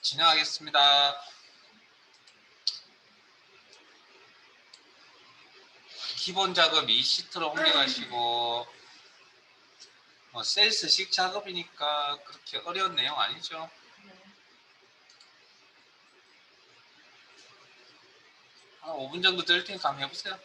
진행하겠습니다. 기본 작업 이 시트로 옮겨가시고 셀스식 작업이니까 그렇게 어려운 내용 아니죠? 한 5분 정도 될 테니까 한번 해보세요.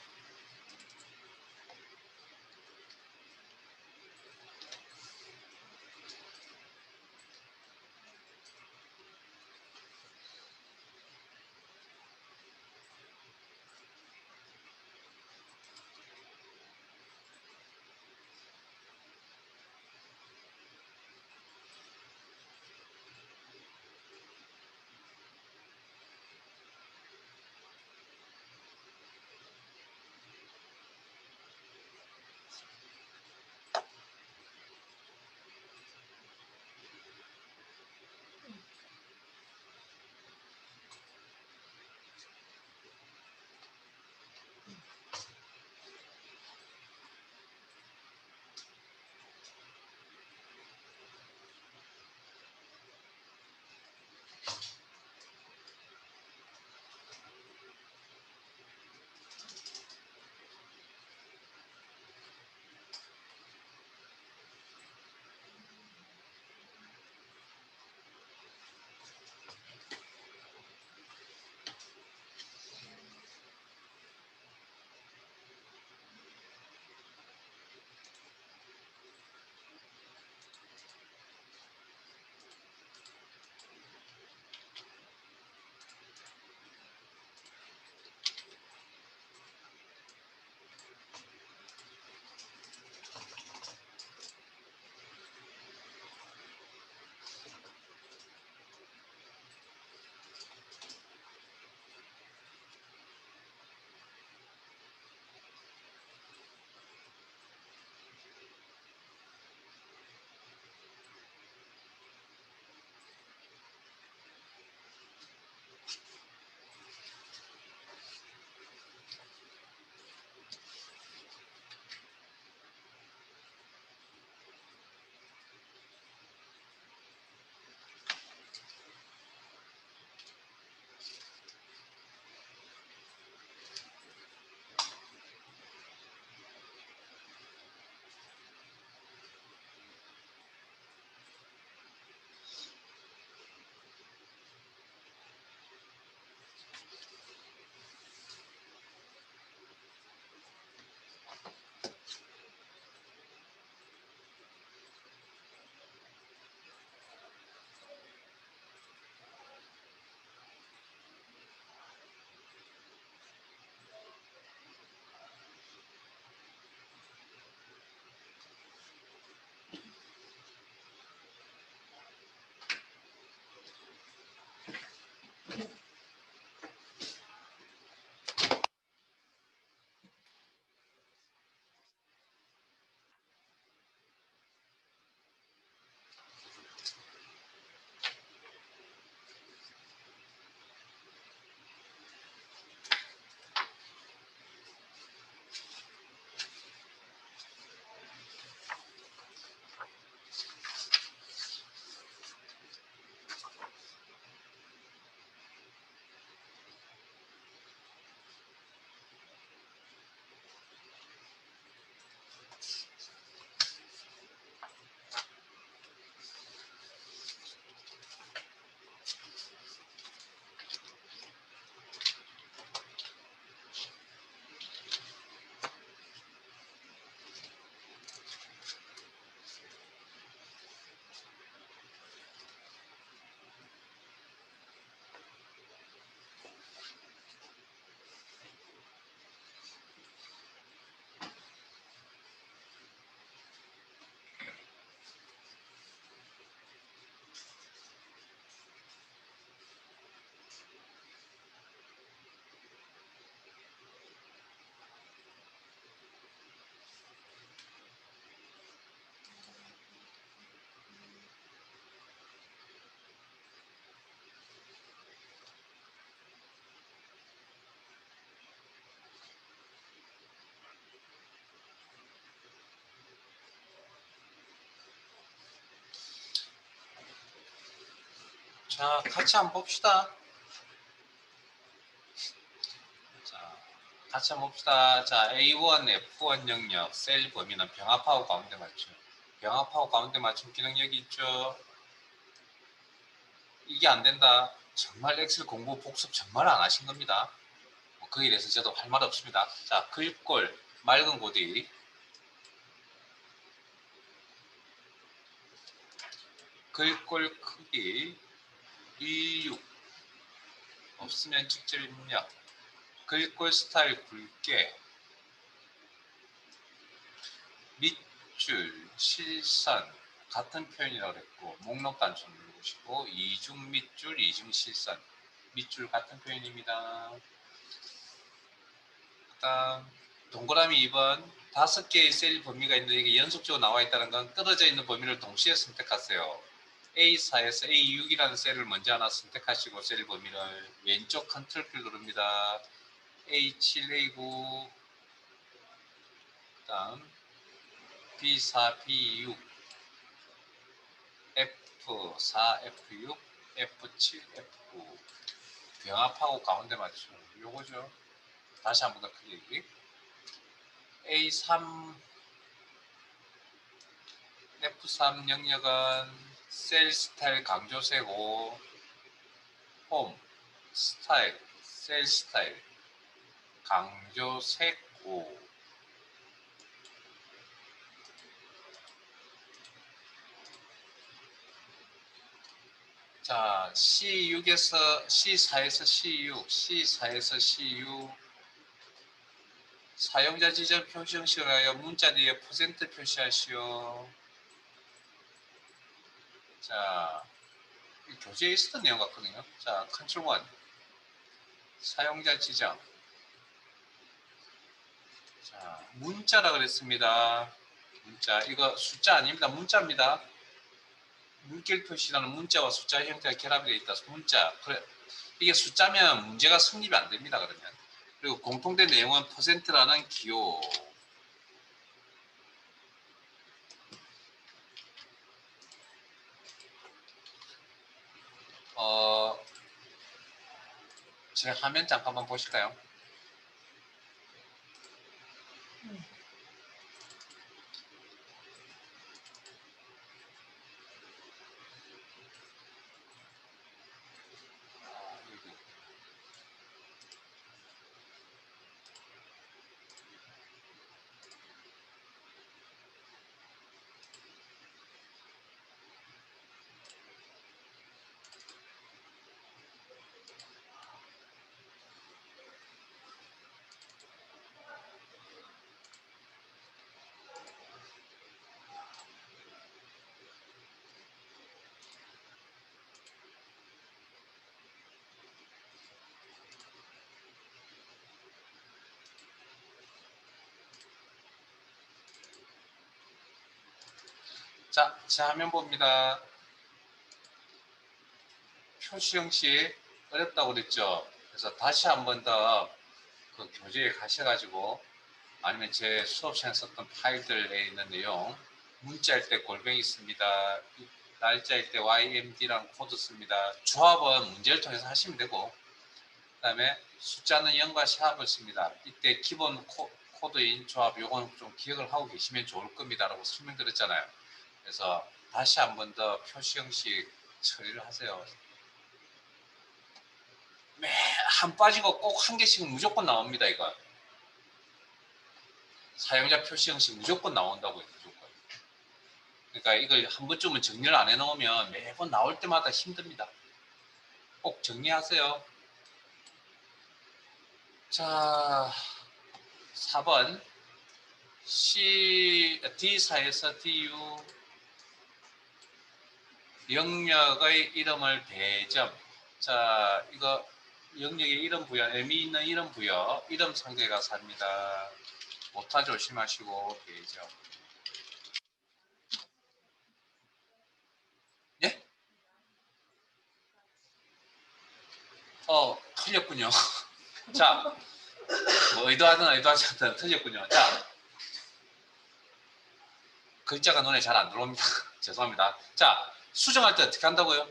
자, 같이 한번 봅시다. 자, 같이 한번 봅시다. 자, A1, F1 영역, 셀 범위는 병합하고 가운데 맞춤. 병합하고 가운데 맞춤 기능 여기 있죠. 이게 안 된다. 정말 엑셀 공부 복습 정말 안 하신 겁니다. 거기에 대해서 저도 할 말 없습니다. 자, 글꼴, 맑은 고디. 글꼴 크기 26 없으면 직접 입력. 글꼴 스타일 굵게. 밑줄, 실선 같은 표현이라고 그랬고 목록 단추 누르시고 이중 밑줄, 이중 실선 밑줄 같은 표현입니다. 그다음 동그라미 2번 5개의 셀 범위가 있는데 이게 연속적으로 나와 있다는 건 떨어져 있는 범위를 동시에 선택하세요. A4에서 A6이라는 셀을 먼저 하나 선택하시고 셀 범위를 왼쪽 컨트롤 키 누릅니다. A7, A9 그다음 B4, B6 F4, F6, F7, F9 병합하고 가운데 맞춤 요거죠. 다시 한 번 더 클릭. A3, F3 영역은 셀 스타일 강조색 5, 홈, 스타일, 셀 스타일 강조색 5. 자, C6에서 C4에서 C6, C4에서 C6 사용자 지정 표시 형식을 하여 문자 뒤에 퍼센트 표시하시오. 자, 교재에 있었던 내용 같거든요. 자, 컨트롤 1 사용자 지정. 자, 문자라 그랬습니다. 문자 이거 숫자 아닙니다. 문자입니다. 물결 표시라는 문자와 숫자 형태가 결합이 되어 있다. 문자. 그래, 이게 숫자면 문제가 성립이 안 됩니다. 그러면. 그리고 공통된 내용은 퍼센트라는 기호. 제 화면 잠깐만 보실까요? 자, 제 화면 봅니다. 표시 형식 어렵다고 그랬죠. 그래서 다시 한 번 더 그 교재에 가셔가지고 아니면 제 수업 시간에 썼던 파일들에 있는 내용 문자일 때 골뱅이 씁니다. 날짜일 때 YMD라는 코드 씁니다. 조합은 문제를 통해서 하시면 되고 그 다음에 숫자는 0과 샵을 씁니다. 이때 기본 코드인 조합 요건 좀 기억을 하고 계시면 좋을 겁니다 라고 설명드렸잖아요. 그래서 다시 한 번 더 표시 형식 처리를 하세요. 한 빠지고 꼭 한 개씩은 무조건 나옵니다. 이거 사용자 표시 형식 무조건 나온다고요. 무조건. 그러니까 이걸 한 번쯤은 정리를 안 해놓으면 매번 나올 때마다 힘듭니다. 꼭 정리하세요. 자, 4번 D4에서 DU 영역의 이름을 배점. 자, 이거 영역의 이름 부여, 의미 있는 이름 부여, 이름 상대가 삽니다. 오타 조심하시고 배점. 예? 틀렸군요. 자, 뭐 의도하든 의도하지 않든 틀렸군요. 자, 글자가 눈에 잘 안 들어옵니다. 죄송합니다. 자, 수정할 때 어떻게 한다고요?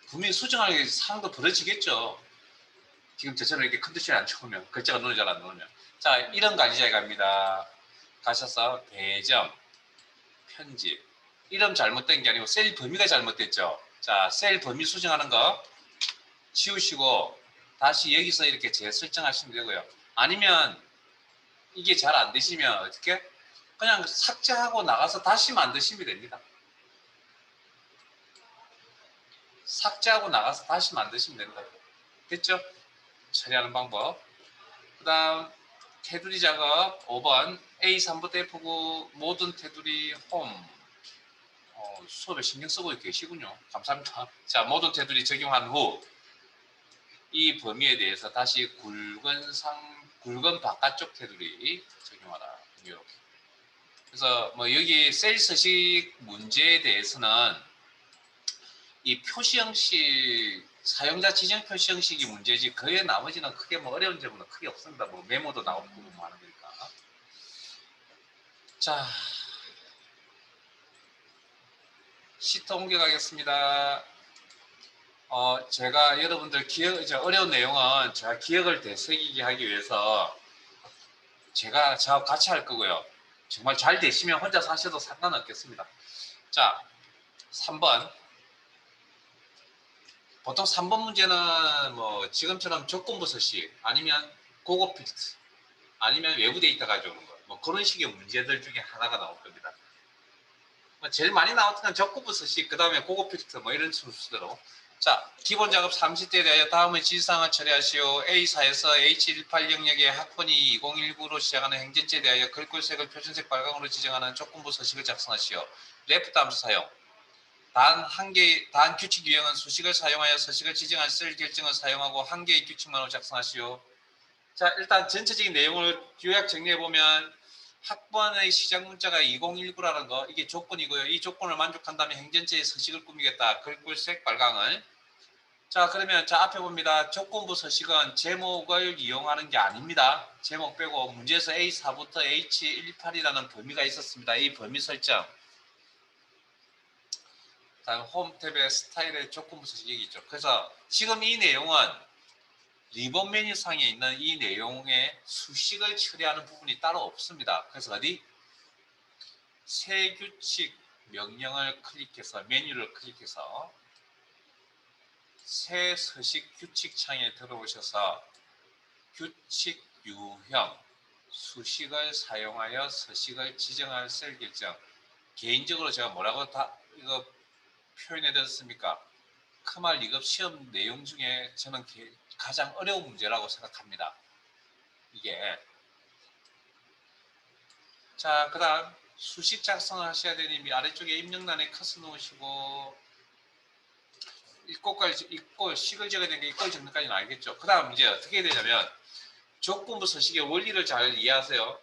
분명히 수정할 상황도 벌어지겠죠. 지금 저처럼 이렇게 컨디션이 안 좋으면, 글자가 눈에 잘 안 나오면. 자, 이런 관리자에 갑니다. 가셔서 배점, 편집. 이름 잘못된 게 아니고 셀 범위가 잘못됐죠. 자, 셀 범위 수정하는 거 지우시고 다시 여기서 이렇게 재설정하시면 되고요. 아니면 이게 잘 안 되시면 어떻게? 그냥 삭제하고 나가서 다시 만드시면 됩니다. 삭제하고 나가서 다시 만드시면 된다. 됐죠? 처리하는 방법. 그 다음 테두리 작업 5번 A3부터 F9 모든 테두리 홈. 수업에 신경 쓰고 계시군요. 감사합니다. 자, 모든 테두리 적용한 후 이 범위에 대해서 다시 굵은 바깥쪽 테두리 적용하라. 이렇게. 그래서 뭐 여기 셀 서식 문제에 대해서는 이 표시 형식, 사용자 지정 표시 형식이 문제지 그의 나머지는 크게 뭐 어려운 점은 크게 없습니다. 뭐 메모도 나오고 뭐 하는 거니까. 자, 시트 옮겨가겠습니다. 제가 여러분들 어려운 내용은 제가 기억을 되새기게 하기 위해서 저하고 같이 할 거고요. 정말 잘 되시면 혼자서 하셔도 상관없겠습니다. 자, 3번. 보통 3번 문제는 뭐 지금처럼 조건부 서식 아니면 고급 필트 아니면 외부 데이터 가져오는 거 뭐 그런 식의 문제들 중에 하나가 나올 겁니다. 제일 많이 나오는 건 조건부 서식 그 다음에 고급 필트 뭐 이런 순서대로. 자, 기본 작업 30대에 대하여 다음의 지시사항을 처리하시오. A사에서 H18 영역의 학번이 2019로 시작하는 행전지에 대하여 글꼴색을 표준색 빨강으로 지정하는 조건부 서식을 작성하시오. 레프트 함수 사용. 단 규칙 유형은 수식을 사용하여 서식을 지정한 셀 결정을 사용하고 한 개의 규칙만으로 작성하시오. 자, 일단 전체적인 내용을 요약 정리해보면 학번의 시작 문자가 2019라는 거 이게 조건이고요. 이 조건을 만족한다면 행전지의 서식을 꾸미겠다. 글꼴색 빨강을. 자, 그러면 자 앞에 봅니다. 조건부 서식은 제목을 이용하는 게 아닙니다. 제목 빼고 문제에서 A4부터 H18이라는 범위가 있었습니다. 이 범위 설정. 다음 홈 탭의 스타일의 조건부 서식이 있죠. 그래서 지금 이 내용은 리본 메뉴 상에 있는 이 내용의 수식을 처리하는 부분이 따로 없습니다. 그래서 어디? 새 규칙 명령을 클릭해서 메뉴를 클릭해서 새 서식 규칙 창에 들어오셔서 규칙 유형 수식을 사용하여 서식을 지정할 셀 결정. 개인적으로 제가 뭐라고 이거 표현해 드렸습니까? 크말 2급 시험 내용 중에 저는 가장 어려운 문제라고 생각합니다. 이게. 자, 그 다음 수식 작성을 하셔야 되니 아래쪽에 입력란에 커서 놓으시고 읽고 식을 적어야 되니까 읽고 적는 까지는 알겠죠. 그 다음 이제 어떻게 해야 되냐면 조건부 서식의 원리를 잘 이해하세요.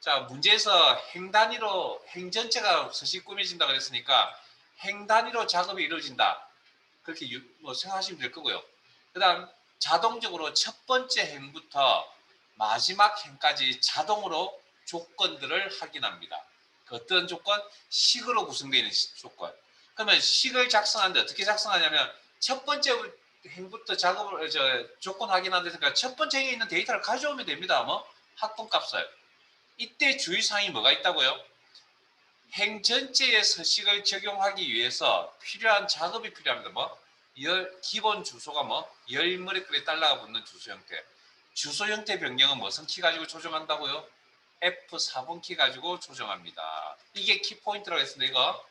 자, 문제에서 행 단위로 행 전체가 서식 꾸며진다 그랬으니까 행 단위로 작업이 이루어진다. 그렇게 뭐 생각하시면 될 거고요. 그 다음 자동적으로 첫 번째 행부터 마지막 행까지 자동으로 조건들을 확인합니다. 그 어떤 조건? 식으로 구성되어 있는 조건. 그러면 식을 작성하는데 어떻게 작성하냐면 첫 번째 행부터 조건 확인하는데 첫 번째 행에 있는 데이터를 가져오면 됩니다. 뭐 학번값을. 이때 주의사항이 뭐가 있다고요? 행 전체의 서식을 적용하기 위해서 필요한 작업이 필요합니다. 뭐 기본 주소가 뭐 열머리글에 달러가 붙는 주소 형태. 주소 형태 변경은 무슨 키 가지고 조정한다고요? F4번 키 가지고 조정합니다. 이게 키 포인트라고 했습니다. 이거.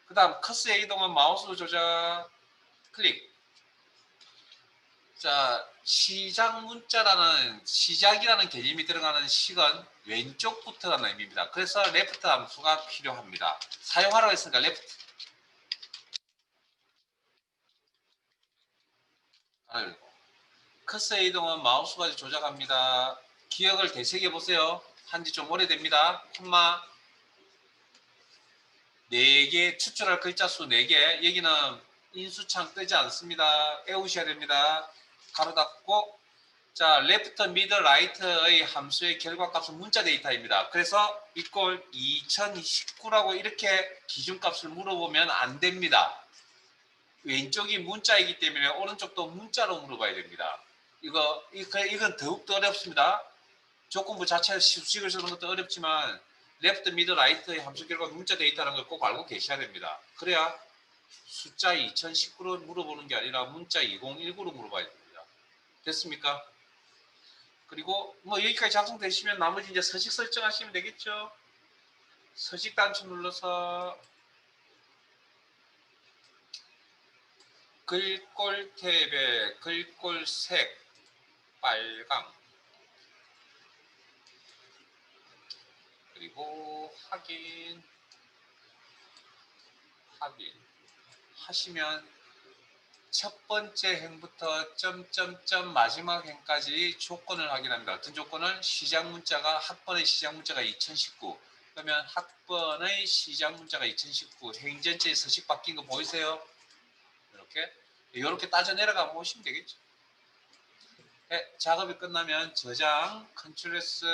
그 다음 커스의 이동은 마우스 조작 클릭. 자, 시작 문자라는 시작이라는 개념이 들어가는 식은 왼쪽부터라는 의미입니다. 그래서 레프트 함수가 필요합니다. 사용하라고 했으니까 레프트. 커서의 이동은 마우스가 조작합니다. 기억을 되새겨 보세요. 한지 좀 오래됩니다. 콤마 4개 추출할 글자 수 4개. 여기는 인수창 뜨지 않습니다. 외우셔야 됩니다. 가로 닫고 자, left, middle, right의 함수의 결과값은 문자 데이터입니다. 그래서 이꼴 2019라고 이렇게 기준값을 물어보면 안 됩니다. 왼쪽이 문자이기 때문에 오른쪽도 문자로 물어봐야 됩니다. 이건 더욱더 어렵습니다. 조건부 자체 수식을 쓰는 것도 어렵지만 left, mid, right의 함수 결과 문자 데이터라는 걸 꼭 알고 계셔야 됩니다. 그래야 숫자 2019로 물어보는 게 아니라 문자 2019로 물어봐야 됩니다. 됐습니까? 그리고 뭐 여기까지 작성되시면 나머지 이제 서식 설정하시면 되겠죠. 서식 단추 눌러서 글꼴 탭에 글꼴 색 빨강, 그리고 확인 하시면 첫 번째 행부터 점점점 마지막 행까지 조건을 확인합니다. 어떤 조건을? 시작 문자가 학번의 시작 문자가 2019 그러면 학번의 시작 문자가 2019 행전체의 서식 바뀐 거 보이세요? 이렇게 따져 내려가 보시면 되겠죠. 네, 작업이 끝나면 저장 컨트롤 S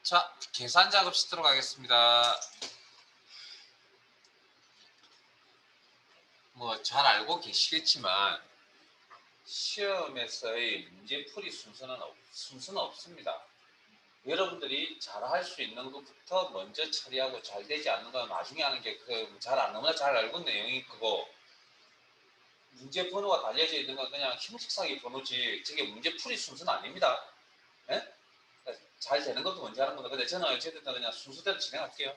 자, 계산 작업 시도록 하겠습니다. 뭐 잘 알고 계시겠지만 시험에서의 문제풀이 순서는 없습니다. 여러분들이 잘할 수 있는 것부터 먼저 처리하고 잘 되지 않는 건 나중에 하는 게 너무나 잘 알고 있는 내용이 크고 문제 번호가 달려져 있는 건 그냥 형식상의 번호지 저게 문제풀이 순서는 아닙니다. 네? 잘 되는 것도 먼저 하는 겁니다. 근데 저는 어쨌든 그냥 순서대로 진행할게요.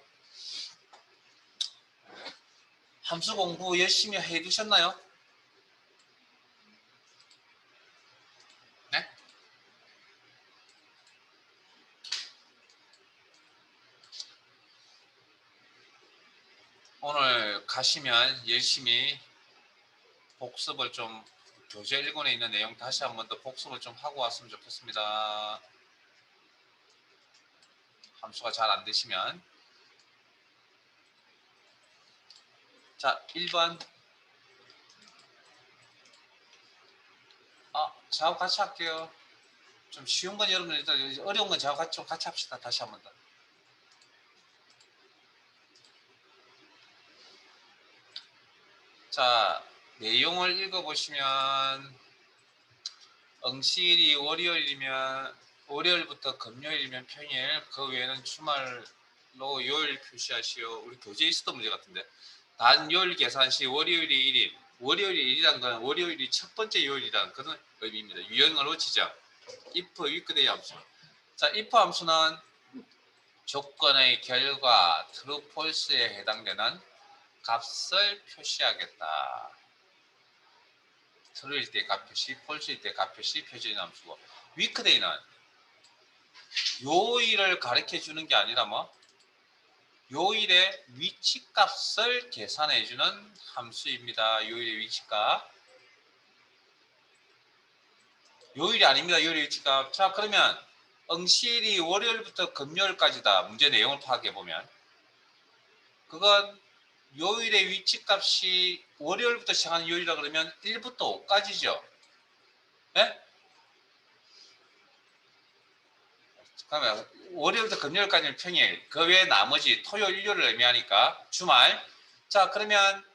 함수 공부 열심히 해두셨나요? 네? 오늘 가시면 열심히 복습을 좀 교재 1권에 있는 내용 다시 한 번 더 복습을 좀 하고 왔으면 좋겠습니다. 함수가 잘 안 되시면 자 1번 작업 같이 할게요. 좀 쉬운 건 여러분 일단 어려운 건 작업 같이 합시다. 다시 한 번 더. 자 내용을 읽어보시면 응시일이 월요일부터 금요일이면 평일 그 외에는 주말로 요일 표시하시오. 우리 교재에 있었던 문제 같은데 단 요일 계산 시 월요일이 1일 월요일이 1이라는 건 월요일이 첫 번째 요일이라는 그런 의미입니다. 유형으로 지정 if weekday 함수. 자 if 함수는 조건의 결과 true false에 해당되는 값을 표시하겠다. true일 때 값 표시, false일 때 값 표시 표준인 함수고 weekday는 요일을 가르쳐 주는 게 아니라 뭐 요일의 위치값을 계산해 주는 함수입니다. 요일의 위치값. 요일이 아닙니다. 요일의 위치값. 자 그러면 응시일이 월요일부터 금요일까지다. 문제 내용을 파악해 보면 그건 요일의 위치값이 월요일부터 시작하는 요일이라 그러면 1부터 5까지죠. 네? 그러면 월요일부터 금요일까지는 평일, 그 외에 나머지 토요일, 일요일을 의미하니까 주말. 자 그러면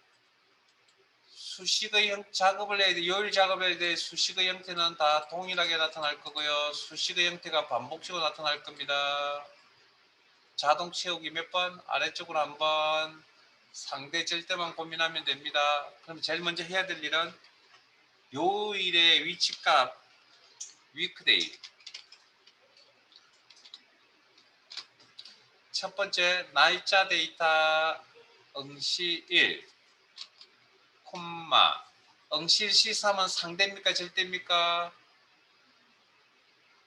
수식의 작업을 해야 돼. 요일 작업을 해야 돼. 수식의 형태는 다 동일하게 나타날 거고요. 수식의 형태가 반복적으로 나타날 겁니다. 자동 채우기 몇 번? 아래쪽으로 한 번. 상대 절대만 고민하면 됩니다. 그럼 제일 먼저 해야 될 일은 요일의 위치값 위크데이. 첫 번째 날짜 데이터 응시일, 콤마. 응시일 C3은 상대입니까? 절대입니까?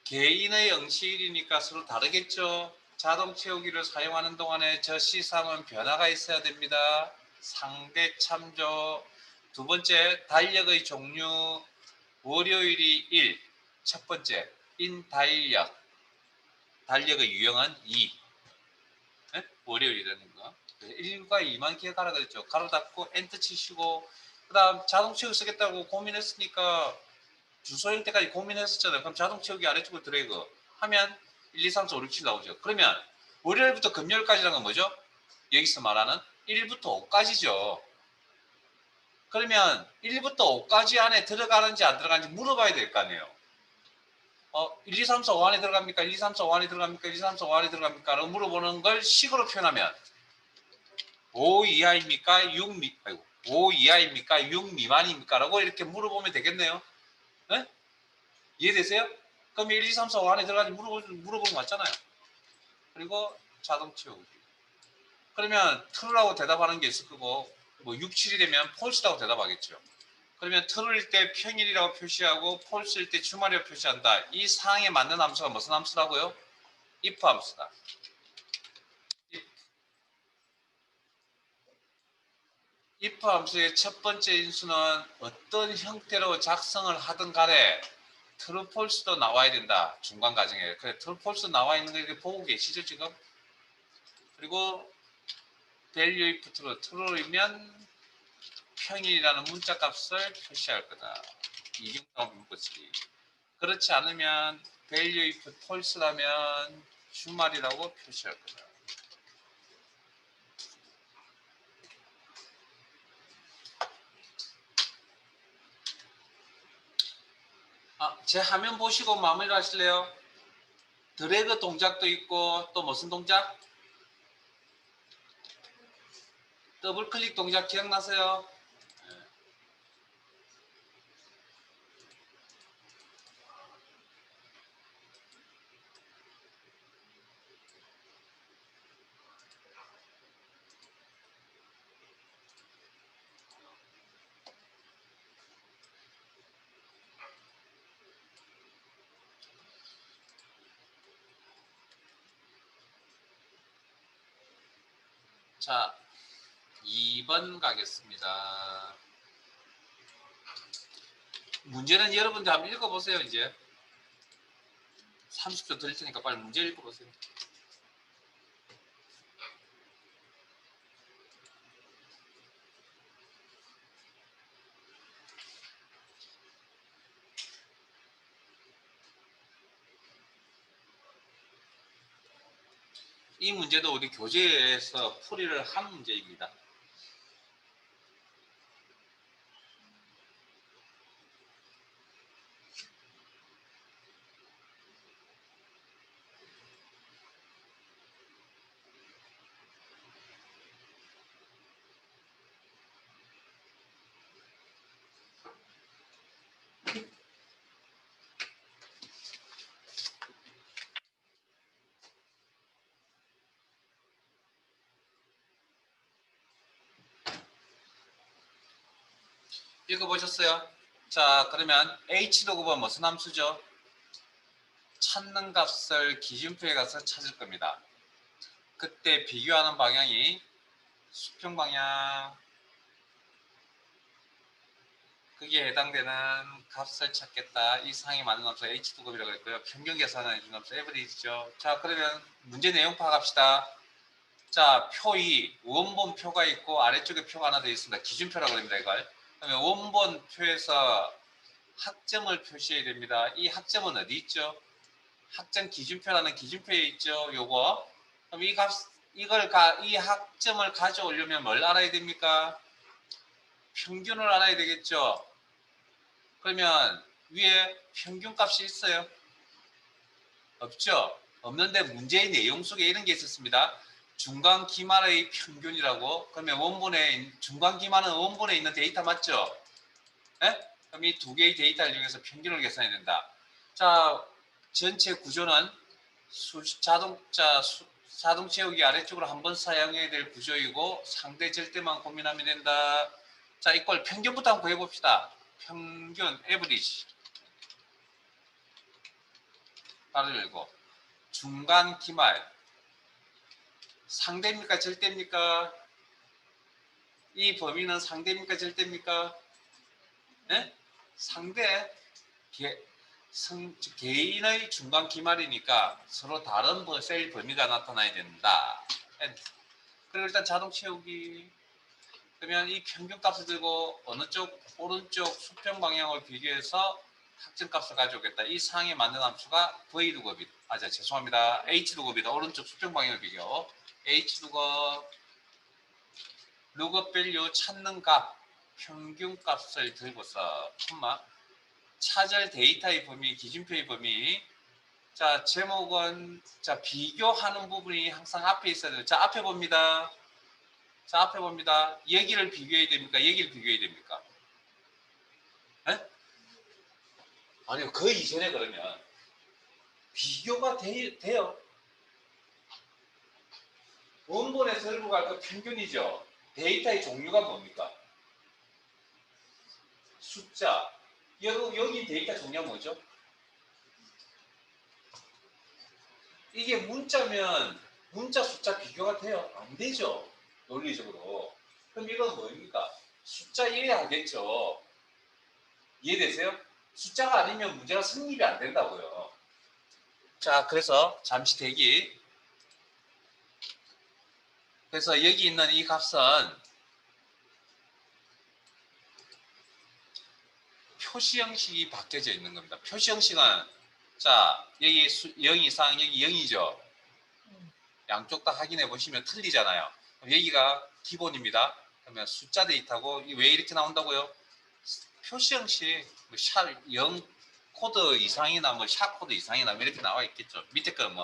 개인의 응시일이니까 서로 다르겠죠. 자동 채우기를 사용하는 동안에 저 C3은 변화가 있어야 됩니다. 상대 참조. 두 번째 달력의 종류, 월요일이 1. 첫 번째 인달력. 달력의 유형은 2. 네? 월요일이라는 거. 1과 2만 기억하라 그랬죠. 가로 닫고 엔터 치시고, 그 다음 자동 채우기 쓰겠다고 고민했으니까 주소 형태까지 고민했었잖아요. 그럼 자동 채우기 아래쪽으로 드래그 하면 1, 2, 3, 4, 5, 6, 7 나오죠. 그러면 월요일부터 금요일까지라는 건 뭐죠? 여기서 말하는 1부터 5까지죠. 그러면 1부터 5까지 안에 들어가는지 안 들어가는지 물어봐야 될 거 아니에요. 1, 2, 3, 4, 5 안에 들어갑니까? 1, 2, 3, 4, 5 안에 들어갑니까? 1, 2, 3, 4, 5 안에 들어갑니까? 라고 물어보는 걸 식으로 표현하면 5 이하입니까? 6 미, 아이고, 5 이하입니까? 6 미만입니까? 라고 이렇게 물어보면 되겠네요. 네? 이해되세요? 그럼 1, 2, 3, 4, 5 안에 들어가는지 물어보는 거 맞잖아요. 그리고 자동 채우기. 그러면 true라고 대답하는 게 있을 거고, 뭐 6, 7이 되면 false라고 대답하겠죠. 그러면 true일 때 평일이라고 표시하고 false일 때 주말이라고 표시한다. 이 상황에 맞는 함수가 무슨 함수라고요? if 함수다. if 함수의 첫 번째 인수는 어떤 형태로 작성을 하든 간에 true, false도 나와야 된다. 중간 과정에. 그래, true, false 나와 있는 거 보고 계시죠, 지금? 그리고 value if true, true이면 평일이라는 문자 값을 표시할 거다. 이경당 문법쓰기. 그렇지 않으면 value if false라면 주말이라고 표시할 거다. 제 화면 보시고 마무리 하실래요? 드래그 동작도 있고 또 무슨 동작? 더블 클릭 동작 기억나세요? 자, 2번 가겠습니다. 문제는 여러분들 한번 읽어보세요. 이제 30초 드릴 테니까 빨리 문제 읽어보세요. 이 문제도 우리 교재에서 풀이를 한 문제입니다. 읽어보셨어요? 자, 그러면 H로그가 무슨 함수죠? 찾는 값을 기준표에 가서 찾을 겁니다. 그때 비교하는 방향이 수평 방향, 그게 해당되는 값을 찾겠다. 이 상에 맞는 함수 H도급이라고 했고요. 평균 계산을 해준 함수 에버리지죠. 자, 그러면 문제 내용 파악합시다. 자, 표 2, 원본 표가 있고 아래쪽에 표가 하나 더 있습니다. 기준표라고 합니다, 이걸. 그러면 원본 표에서 학점을 표시해야 됩니다. 이 학점은 어디 있죠? 학점 기준표라는 기준표에 있죠. 요거. 그럼 이 학점을 가져오려면 뭘 알아야 됩니까? 평균을 알아야 되겠죠. 그러면 위에 평균값이 있어요? 없죠. 없는데 문제의 내용 속에 이런 게 있었습니다. 중간 기말의 평균이라고. 그러면 중간 기말은 원본에 있는 데이터 맞죠? 네? 그럼 이 두 개의 데이터를 이용해서 평균을 계산해야 된다. 자, 전체 구조는 자동 채우기 아래쪽으로 한 번 사용해야 될 구조이고 상대 절대만 고민하면 된다. 자, 이걸 평균부터 한번 구해봅시다. 평균, 에버리지. 바로 열고 중간 기말 상대입니까? 절대입니까? 이 범위는 상대입니까? 절대입니까? 네? 상대 개인의 중간 기말이니까 서로 다른 셀 범위가 나타나야 된다. 그리고 일단 자동 채우기. 그러면 이 평균값을 들고 어느 쪽 오른쪽 수평 방향을 비교해서 확정값을 가져오겠다. 이 상에 맞는 함수가 v 루곱이다. 죄송합니다. h 루곱이다. 오른쪽 수평 방향을 비교. h 루곱 루곱 밸류 찾는 값 평균값을 들고서 찾을 데이터의 범위, 기준표의 범위. 자, 제목은 비교하는 부분이 항상 앞에 있어야 돼요. 자, 앞에 봅니다. 자, 앞에 봅니다. 여기를 비교해야 됩니까? 여기를 비교해야 됩니까? 에? 아니요, 그 이전에 그러면 비교가 돼요. 원본에서 들고 갈 거 평균이죠. 데이터의 종류가 뭡니까? 숫자. 여기 데이터 종류가 뭐죠? 이게 문자면 문자 숫자 비교가 돼요? 안 되죠. 논리적으로. 그럼 이건 뭡니까? 숫자여야 하겠죠. 이해되세요? 숫자가 아니면 문제가 성립이 안 된다고요. 자, 그래서 잠시 대기. 그래서 여기 있는 이 값은 표시 형식이 바뀌어져 있는 겁니다. 표시 형식은 자, 여기 0 이상 여기 0이죠. 양쪽 다 확인해 보시면 틀리잖아요. 그럼 여기가 기본입니다. 그러면 숫자 데이터고 왜 이렇게 나온다고요? 표시 형식 #0 코드 이상이나 샵 코드 이상이나 이렇게 나와 있겠죠. 밑에 거는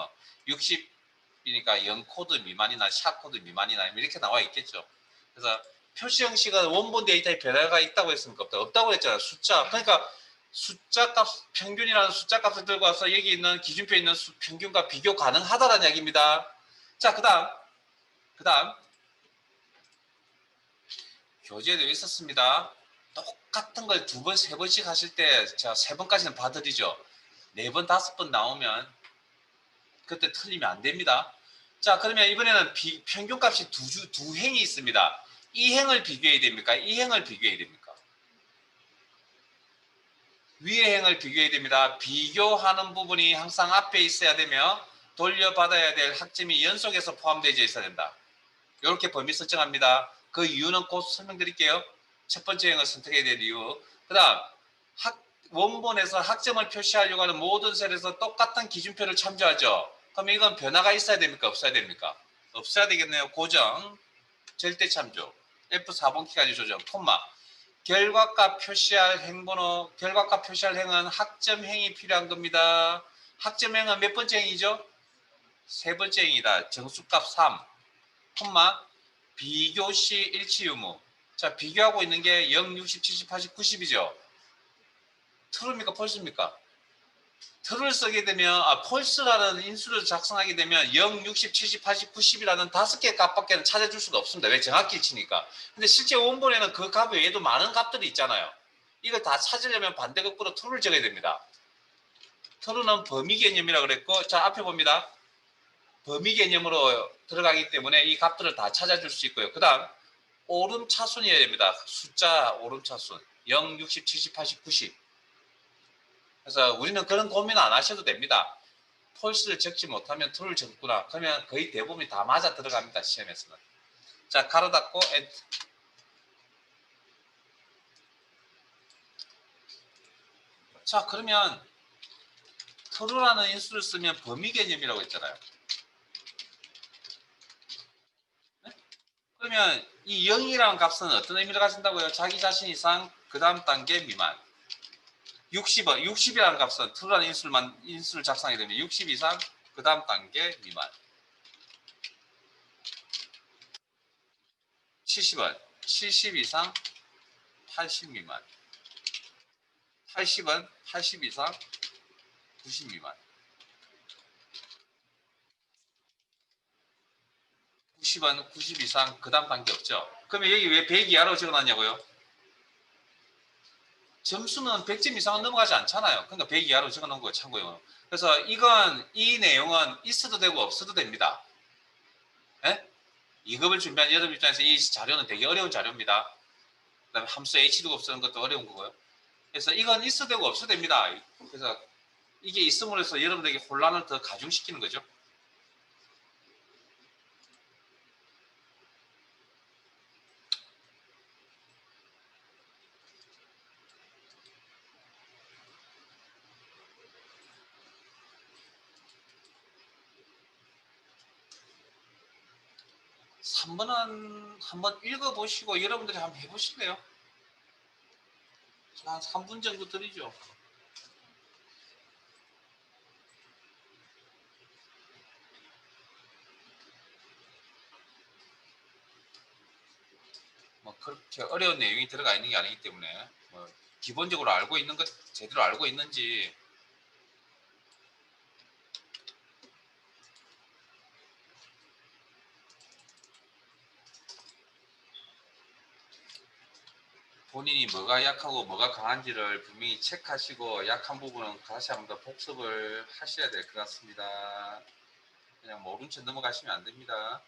60이니까 0 코드 미만이나 샵 코드 미만이나 이렇게 나와 있겠죠. 그래서 표시 형식은 원본 데이터에 변화가 있다고 했습니까? 없다고 했잖아요. 숫자. 그러니까 숫자 값, 평균이라는 숫자 값을 들고 와서 여기 있는 기준표에 있는 평균과 비교 가능하다는 이야기입니다. 자, 그 다음 교재에도 있었습니다. 똑같은 걸 2번, 3번씩 하실 때 제가 3번까지는 봐드리죠. 4번, 5번 나오면 그때 틀리면 안 됩니다. 자, 그러면 이번에는 평균값이 두 행이 있습니다. 이 행을 비교해야 됩니까? 이 행을 비교해야 됩니까? 위의 행을 비교해야 됩니다. 비교하는 부분이 항상 앞에 있어야 되며 돌려받아야 될 학점이 연속해서 포함되어 있어야 된다. 이렇게 범위 설정합니다. 그 이유는 곧 설명드릴게요. 첫 번째 행을 선택해야 될 이유. 그 다음 원본에서 학점을 표시하려고 하는 모든 셀에서 똑같은 기준표를 참조하죠. 그럼 이건 변화가 있어야 됩니까? 없어야 됩니까? 없어야 되겠네요. 고정, 절대 참조, F4번 키까지 조정, 결과값 표시할 행번호, 결과값 표시할 행은 학점행이 필요한 겁니다. 학점행은 몇 번째 행이죠? 세 번째 행이다. 정수값 3, 비교시 일치 유무. 자, 비교하고 있는 게 0, 60, 70, 80, 90이죠. true입니까? false입니까? true를 쓰게 되면 false라는 인수를 작성하게 되면 0, 60, 70, 80, 90이라는 5개의 값밖에 찾아줄 수가 없습니다. 왜? 정확히 치니까. 근데 실제 원본에는 그 값 외에도 많은 값들이 있잖아요. 이걸 다 찾으려면 반대극부로 true를 적어야 됩니다. true는 범위 개념이라고 그랬고, 자, 앞에 봅니다. 범위 개념으로 들어가기 때문에 이 값들을 다 찾아줄 수 있고요. 그 다음 오름차순이어야 됩니다. 숫자 오름차순 0, 60, 70, 80, 90. 그래서 우리는 그런 고민 안 하셔도 됩니다. 폴스를 적지 못하면 true를 적구나. 그러면 거의 대부분이 다 맞아 들어갑니다. 시험에서는. 자, 가로 닫고 엔터. 자, 그러면 true라는 인수를 쓰면 범위 개념이라고 했잖아요. 네? 그러면 이 0이라는 값은 어떤 의미를 가진다고요? 자기 자신 이상 그 다음 단계 미만. 60이라는 값은 true라는 인수를 작성하게 되면 60 이상 그 다음 단계 미만. 70은 70 이상 80 미만. 80은 80 이상 90 미만. 90은 90 이상 그 다음 단계 없죠. 그러면 여기 왜 100 이하로 적어놨냐고요? 점수는 100점 이상은 넘어가지 않잖아요. 그러니까 100 이하로 적어놓은 거예요. 참고용으로. 그래서 이 내용은 있어도 되고 없어도 됩니다. 예? 2급을 준비한 여러분 입장에서 이 자료는 되게 어려운 자료입니다. 그다음에 함수 h도 없애는 것도 어려운 거고요. 그래서 이건 있어도 되고 없어도 됩니다. 그래서 이게 있음으로써 여러분들에게 혼란을 더 가중시키는 거죠. (3번은) 한번 읽어보시고 여러분들이 한번 해보실래요? 한 3분 정도 드리죠. 뭐 그렇게 어려운 내용이 들어가 있는 게 아니기 때문에 뭐 기본적으로 알고 있는 것 제대로 알고 있는지. 본인이 뭐가 약하고 뭐가 강한지를 분명히 체크하시고 약한 부분은 다시 한번 더 복습을 하셔야 될 것 같습니다. 그냥 모른 척 넘어가시면 안 됩니다.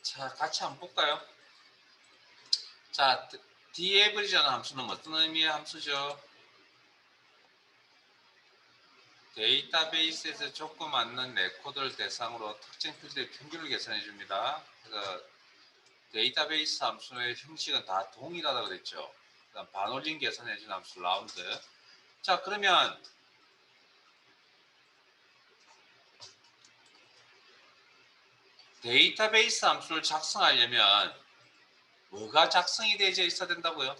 자, 같이 한번 볼까요? 자, dAverage라는 함수는 어떤 의미의 함수죠? 데이터베이스에서 조건 맞는 레코드를 대상으로 특정 필드의 평균을 계산해 줍니다. 그래서 데이터베이스 함수의 형식은 다 동일하다고 그랬죠. 그다음 반올림 계산해준 함수 라운드. 자, 그러면 데이터베이스 함수를 작성하려면 뭐가 작성이 되어 있어야 된다고요?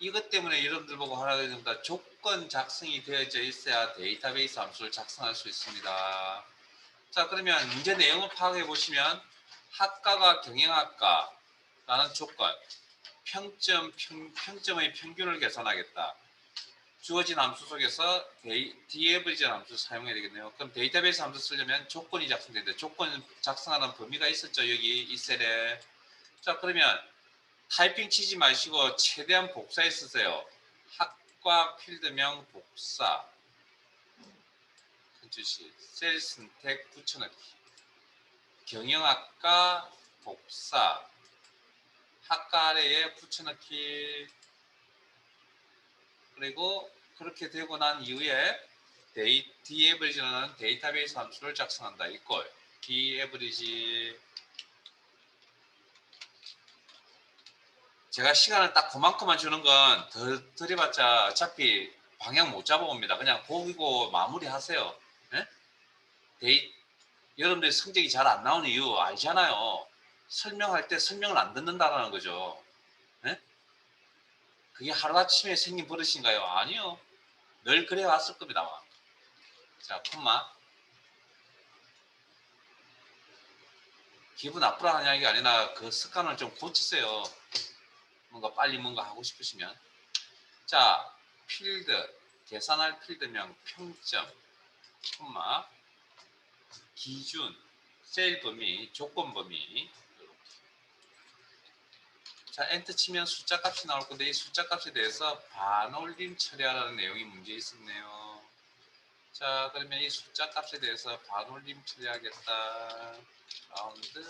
이것 때문에 여러분들 보고 하라고 했습니다. 조건 작성이 되어져 있어야 데이터베이스 함수를 작성할 수 있습니다. 자, 그러면 문제 내용을 파악해 보시면 학과가 경영학과라는 조건, 평점의 평균을 계산하겠다. 주어진 함수 속에서 디에버리지 함수를 사용해야 되겠네요. 그럼 데이터베이스 함수 쓰려면 조건이 작성되는데 조건 작성하는 범위가 있었죠. 여기 이 셀에. 자, 그러면 타이핑 치지 마시고 최대한 복사해 쓰세요. 학과 필드명 복사, 컨트롤 셀 선택 붙여넣기, 경영학과 복사, 학과 아래에 붙여넣기. 그리고 그렇게 되고 난 이후에 디에버리지는 데이터베이스 함수를 작성한다. 이꼴 디에버리지. 제가 시간을 딱 그만큼만 주는 건 더 들여봤자 어차피 방향 못 잡아옵니다. 그냥 보고 마무리하세요. 네? 여러분들이 성적이 잘 안 나오는 이유 알잖아요. 설명할 때 설명을 안 듣는다는 거죠. 네? 그게 하루아침에 생긴 버릇인가요? 아니요. 늘 그래 왔을 겁니다. 아마. 자, 콤마. 기분 나쁘라는 이야기가 아니라 그 습관을 좀 고치세요. 뭔가 빨리 뭔가 하고 싶으시면. 자, 필드, 계산할 필드명 평점, 콤마, 기준, 셀 범위, 조건 범위. 자, 엔터 치면 숫자 값이 나올 건데 이 숫자 값에 대해서 반올림 처리하라는 내용이 문제 있었네요. 자, 그러면 이 숫자 값에 대해서 반올림 처리하겠다. 라운드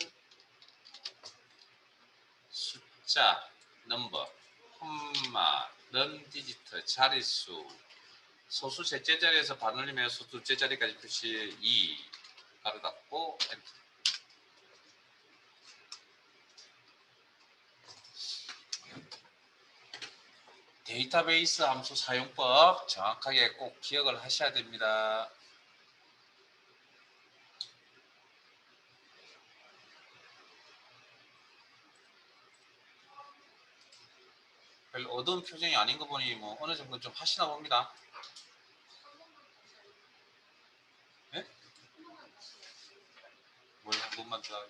숫자 넘버 콤마 넌디지트 자릿수 소수 셋째 자리에서 반올림해서 소수 둘째 자리까지 표시 2 가로 닫고 엔터. 데이터베이스 함수 사용법 정확하게 꼭 기억을 하셔야 됩니다. 별로 어두운 표정이 아닌 거 보니 뭐 어느 정도 좀 하시나 봅니다. 네? 뭘 한 번만 더.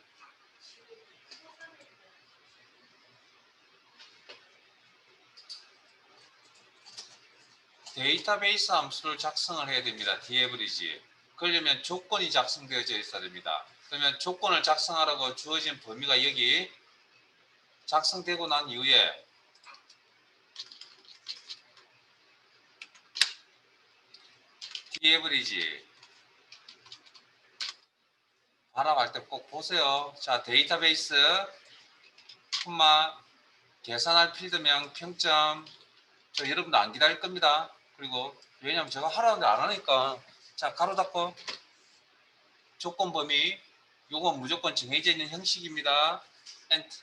데이터베이스 함수를 작성을 해야 됩니다. 디에브리지. 그러려면 조건이 작성되어져 있어야 됩니다. 그러면 조건을 작성하라고 주어진 범위가 여기 작성되고 난 이후에 디에브리지 발음할 때 꼭 보세요. 자, 데이터베이스 콤마 계산할 필드명 평점. 저 여러분도 안 기다릴 겁니다. 그리고 왜냐면 제가 하라는데 안 하니까. 자, 가로 닫고 조건 범위 요건 무조건 정해져 있는 형식입니다. 엔터.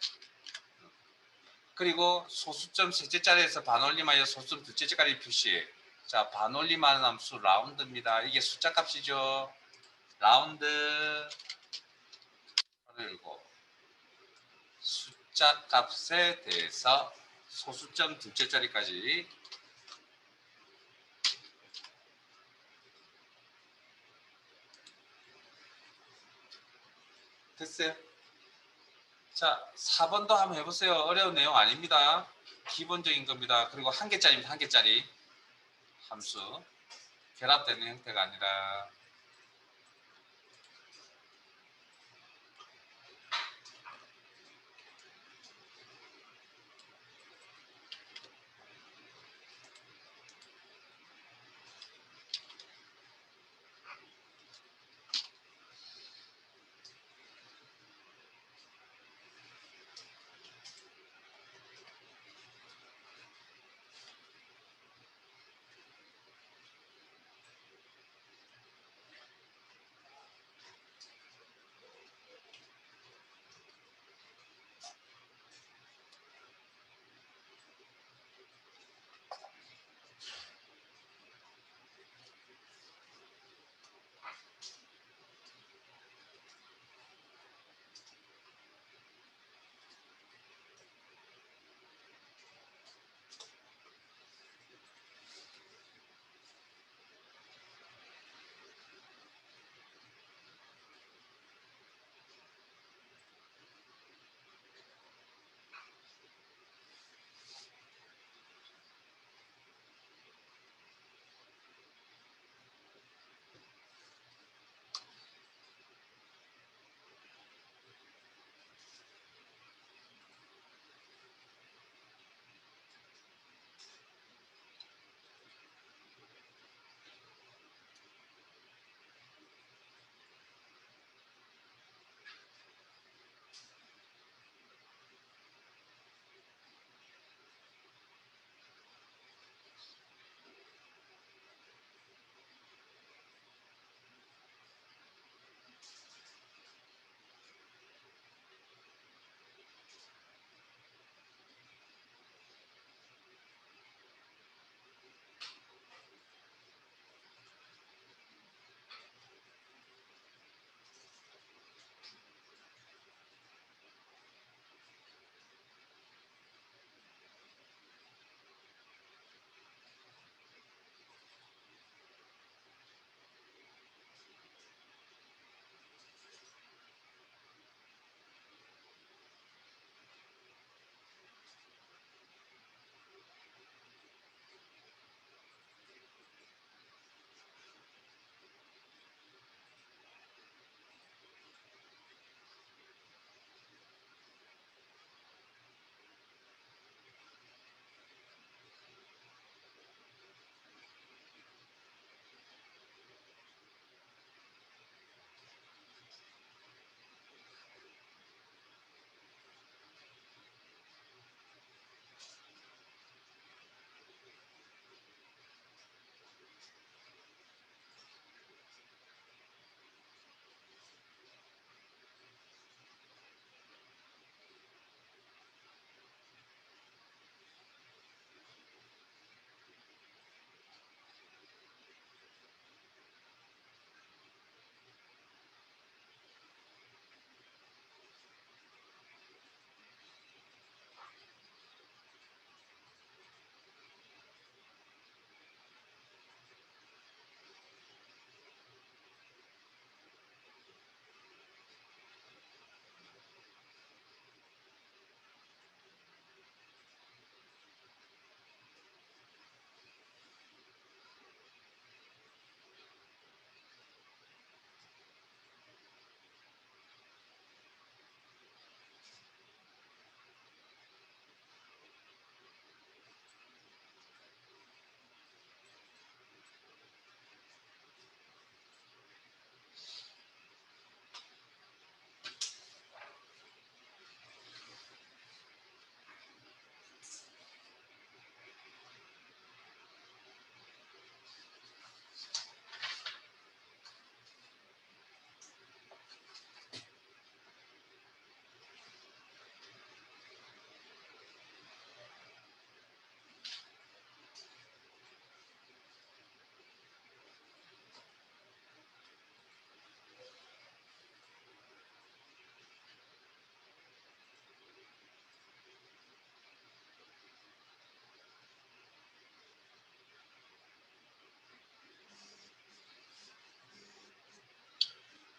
그리고 소수점 셋째 자리에서 반올림하여 소수점 둘째 자리 표시. 자, 반올림하는 함수 라운드입니다. 이게 숫자 값이죠. 라운드 열고 숫자 값에 대해서 소수점 둘째 자리까지 됐어요. 자, 4번도 한번 해보세요. 어려운 내용 아닙니다. 기본적인 겁니다. 그리고 한 개짜리입니다. 한 개짜리 함수. 결합되는 형태가 아니라.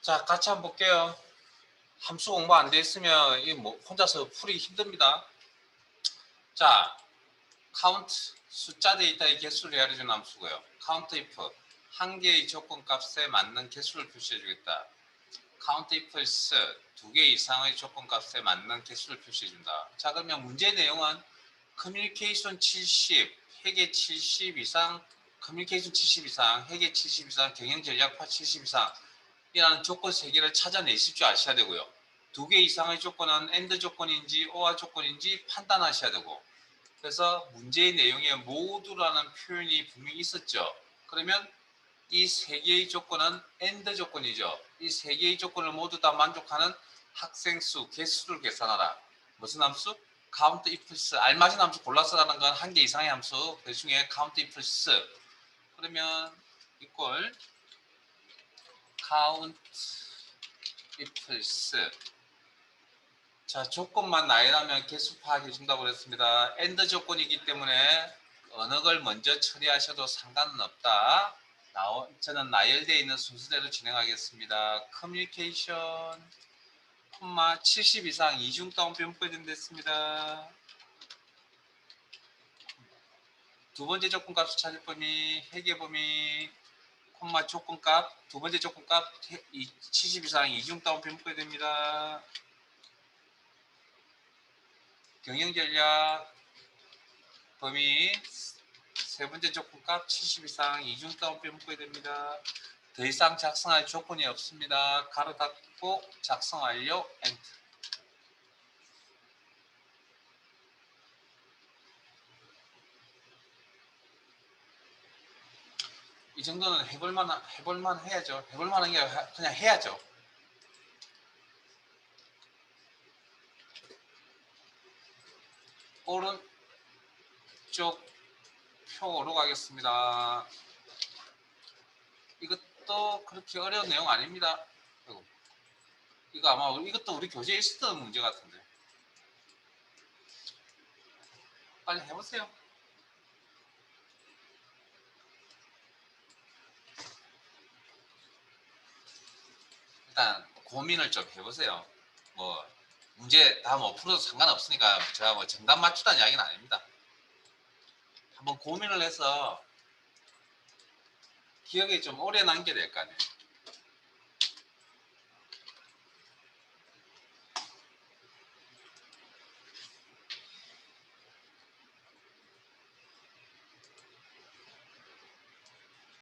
자, 같이 한번 볼게요. 함수 공부 안 돼 있으면 이 뭐 혼자서 풀기 힘듭니다. 자, count 숫자 데이터의 개수를 헤아려주는 함수고요. count if 한 개의 조건 값에 맞는 개수를 표시해 주겠다. count if else 두 개 이상의 조건 값에 맞는 개수를 표시해 준다. 자, 그러면 문제 내용은 커뮤니케이션 70, 회계 70 이상, 커뮤니케이션 70 이상, 회계 70 이상, 경영 전략파 70 이상 이라는 조건 3개를 찾아내실 줄 아셔야 되고요. 2개 이상의 조건은 AND 조건인지 OR 조건인지 판단하셔야 되고, 그래서 문제의 내용에 모두라는 표현이 분명히 있었죠. 그러면 이 3개의 조건은 AND 조건이죠. 이 3개의 조건을 모두 다 만족하는 학생 수, 개수를 계산하라. 무슨 함수? count ifs. 알맞은 함수 골라서 라는 건 한 개 이상의 함수. 그 중에 count ifs. 그러면 이꼴 count ifs. 자, 조건만 나열하면 개수 파악해 준다고 그랬습니다. AND 조건이기 때문에 어느 걸 먼저 처리하셔도 상관은 없다. 저는 나열되어 있는 순서대로 진행하겠습니다. 커뮤니케이션, 70 이상 이중 따옴표 문법이 됐습니다. 두 번째 조건값을 찾을 범위, 회계 범위, 조건값, 두 번째 조건값 70 이상 이중 따옴표 문법이 됩니다. 경영전략 범위 세 번째 조건값 70 이상 이중 따옴표 묶어야 됩니다. 더 이상 작성할 조건이 없습니다. 가로 닫고 작성 완료. 엔터. 이 정도는 해볼만 해야죠. 해볼만한 게 그냥 해야죠. 오른쪽 표로 가겠습니다. 이것도 그렇게 어려운 내용 아닙니다. 이거 아마 이것도 우리 교재에 있었던 문제 같은데. 빨리 해보세요. 일단 고민을 좀 해보세요. 뭐 문제 다 뭐 풀어도 상관없으니까 제가 뭐 정답 맞추다는 이야기는 아닙니다. 한번 고민을 해서 기억에 좀 오래 남게 될 거 아니에요.